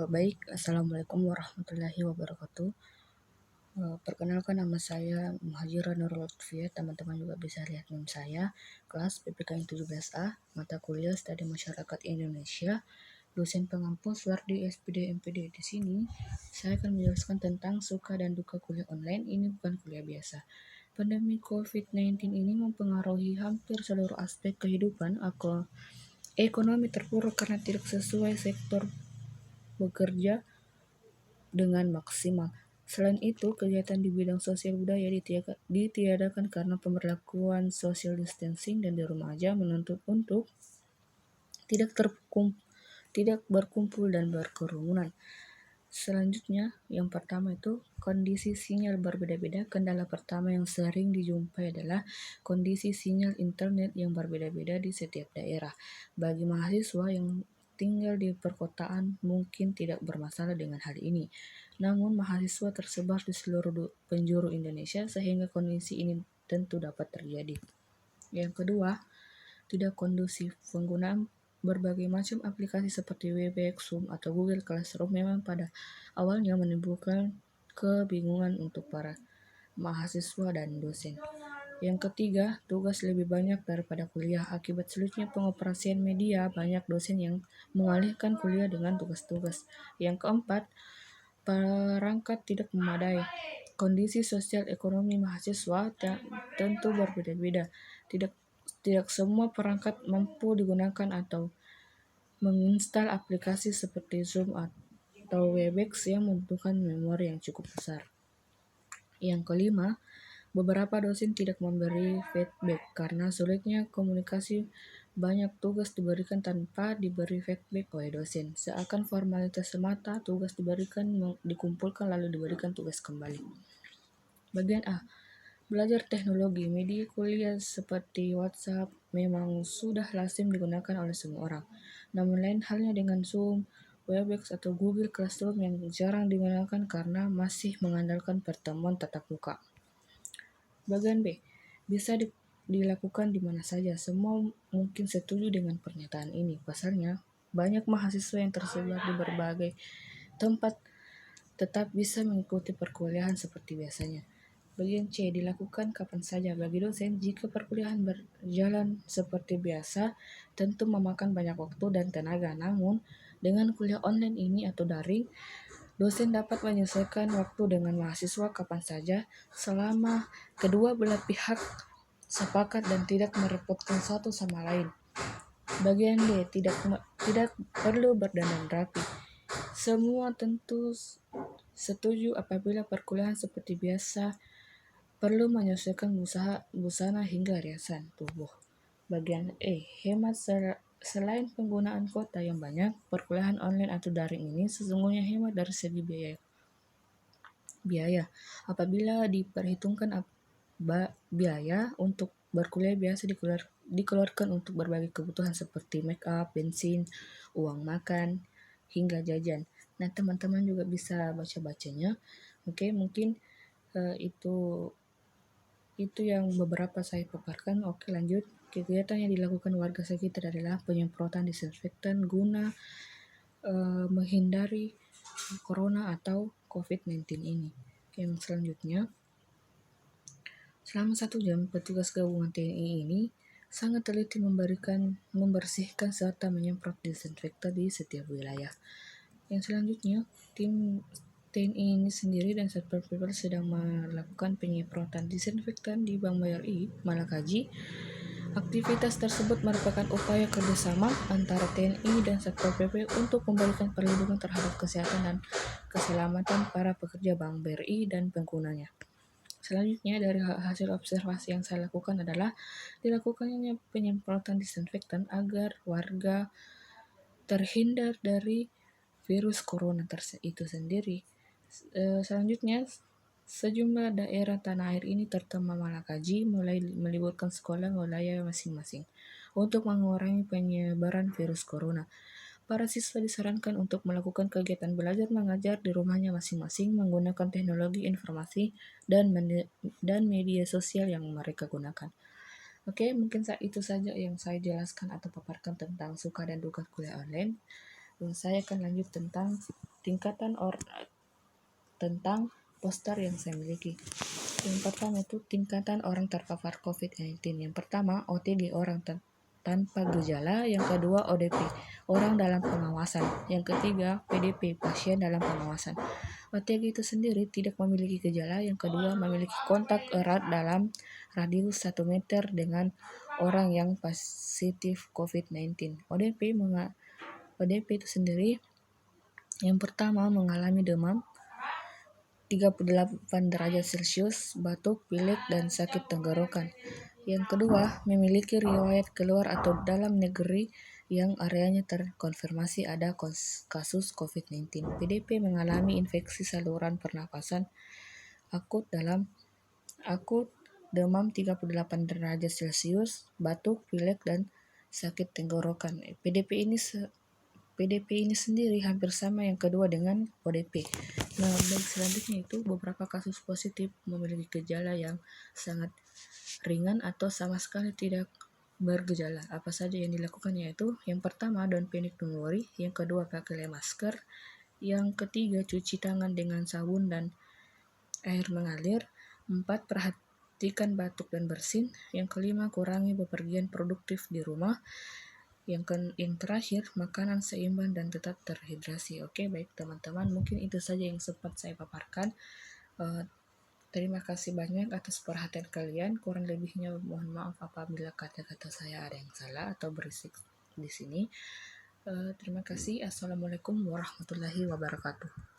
Baik, Assalamualaikum warahmatullahi wabarakatuh. Perkenalkan nama saya Muhajirah Nurul Lutfiyah, teman-teman juga bisa lihat NIM saya, kelas PPKN 17A, mata kuliah Studi Masyarakat Indonesia, dosen pengampu Suwardi SPD MPD. Di sini, saya akan menjelaskan tentang suka dan duka kuliah online. Ini bukan kuliah biasa. Pandemi COVID-19 ini mempengaruhi hampir seluruh aspek kehidupan. Ekonomi terpuruk karena tidak sesuai sektor bekerja dengan maksimal. Selain itu, kegiatan di bidang sosial budaya ditiadakan karena pemberlakuan social distancing dan di rumah aja menuntut untuk tidak tidak berkumpul dan berkerumunan. Selanjutnya, yang pertama itu kondisi sinyal berbeda-beda. Kendala pertama yang sering dijumpai adalah kondisi sinyal internet yang berbeda-beda di setiap daerah. Bagi mahasiswa yang tinggal di perkotaan mungkin tidak bermasalah dengan hal ini. Namun mahasiswa tersebar di seluruh penjuru Indonesia sehingga kondisi ini tentu dapat terjadi. Yang kedua, tidak kondusif. Penggunaan berbagai macam aplikasi seperti Webex, Zoom, atau Google Classroom memang pada awalnya menimbulkan kebingungan untuk para mahasiswa dan dosen. Yang ketiga, tugas lebih banyak daripada kuliah. Akibat sulitnya pengoperasian media, banyak dosen yang mengalihkan kuliah dengan tugas-tugas. Yang keempat, perangkat tidak memadai. Kondisi sosial ekonomi mahasiswa tentu berbeda-beda. Tidak semua perangkat mampu digunakan atau menginstal aplikasi seperti Zoom atau Webex yang membutuhkan memori yang cukup besar. Yang kelima, beberapa dosen tidak memberi feedback karena sulitnya komunikasi. Banyak tugas diberikan tanpa diberi feedback oleh dosen. Seakan formalitas semata, tugas diberikan, dikumpulkan lalu diberikan tugas kembali. Bagian A. Belajar teknologi. Media kuliah seperti WhatsApp memang sudah lazim digunakan oleh semua orang. Namun lain halnya dengan Zoom, Webex, atau Google Classroom yang jarang digunakan karena masih mengandalkan pertemuan tatap muka. Bagian B. Bisa dilakukan di mana saja. Semua mungkin setuju dengan pernyataan ini. Pasalnya, banyak mahasiswa yang tersebar di berbagai tempat tetap bisa mengikuti perkuliahan seperti biasanya. Bagian C. Dilakukan kapan saja. Bagi dosen, jika perkuliahan berjalan seperti biasa, tentu memakan banyak waktu dan tenaga. Namun, dengan kuliah online ini atau daring, dosen dapat menyesuaikan waktu dengan mahasiswa kapan saja selama kedua belah pihak sepakat dan tidak merepotkan satu sama lain. Bagian D. Tidak perlu berdandan rapi. Semua tentu setuju apabila perkuliahan seperti biasa perlu menyesuaikan busana hingga riasan tubuh. Bagian E. Hemat. Selain penggunaan kuota yang banyak, perkuliahan online atau daring ini sesungguhnya hemat dari segi biaya. Apabila diperhitungkan biaya untuk berkuliah biasa dikeluarkan untuk berbagai kebutuhan seperti make up, bensin, uang makan, hingga jajan. Nah, teman-teman juga bisa baca-bacanya. Oke, mungkin itu yang beberapa saya paparkan. Oke, lanjut. Kegiatan yang dilakukan warga sekitar adalah penyemprotan disinfektan guna menghindari corona atau COVID-19 ini. Yang selanjutnya, selama 1 jam, petugas gabungan TNI ini sangat teliti membersihkan serta menyemprot disinfektan di setiap wilayah. Yang selanjutnya, tim TNI ini sendiri dan Satpol PP sedang melakukan penyemprotan disinfektan di Bank BRI Malakaji. Aktivitas tersebut merupakan upaya kerjasama antara TNI dan Satpol PP untuk memberikan perlindungan terhadap kesehatan dan keselamatan para pekerja Bank BRI dan penggunanya. Selanjutnya, dari hasil observasi yang saya lakukan adalah dilakukannya penyemprotan disinfektan agar warga terhindar dari virus corona itu sendiri. Selanjutnya, sejumlah daerah tanah air ini terutama Malakaji mulai meliburkan sekolah wilayah masing-masing untuk mengurangi penyebaran virus corona. Para siswa disarankan untuk melakukan kegiatan belajar mengajar di rumahnya masing-masing menggunakan teknologi informasi dan media sosial yang mereka gunakan. Oke, mungkin itu saja yang saya jelaskan atau paparkan tentang suka dan duka kuliah online. Saya akan lanjut tentang tentang poster yang saya miliki. Yang pertama itu tingkatan orang terpapar COVID-19. Yang pertama OTG, orang tanpa gejala. Yang kedua ODP, orang dalam pengawasan. Yang ketiga PDP, pasien dalam pengawasan. OTG itu sendiri tidak memiliki gejala. Yang kedua memiliki kontak erat dalam radius 1 meter dengan orang yang positif COVID-19. ODP itu sendiri yang pertama mengalami demam 38 derajat Celcius, batuk, pilek, dan sakit tenggorokan. Yang kedua, memiliki riwayat keluar atau dalam negeri yang areanya terkonfirmasi ada kasus COVID-19. PDP mengalami infeksi saluran pernapasan akut demam 38 derajat Celcius, batuk, pilek, dan sakit tenggorokan. PDP ini sendiri hampir sama yang kedua dengan ODP. Nah, baik selanjutnya itu beberapa kasus positif memiliki gejala yang sangat ringan atau sama sekali tidak bergejala. Apa saja yang dilakukan yaitu yang pertama don't panic, don't worry. Yang kedua pakai masker. Yang ketiga cuci tangan dengan sabun dan air mengalir. 4. Perhatikan batuk dan bersin. Yang kelima kurangi bepergian produktif di rumah. Yang terakhir, makanan seimbang dan tetap terhidrasi. Oke, baik teman-teman, mungkin itu saja yang sempat saya paparkan. Terima kasih banyak atas perhatian kalian. Kurang lebihnya mohon maaf apabila kata-kata saya ada yang salah atau berisik di sini. Terima kasih. Assalamualaikum warahmatullahi wabarakatuh.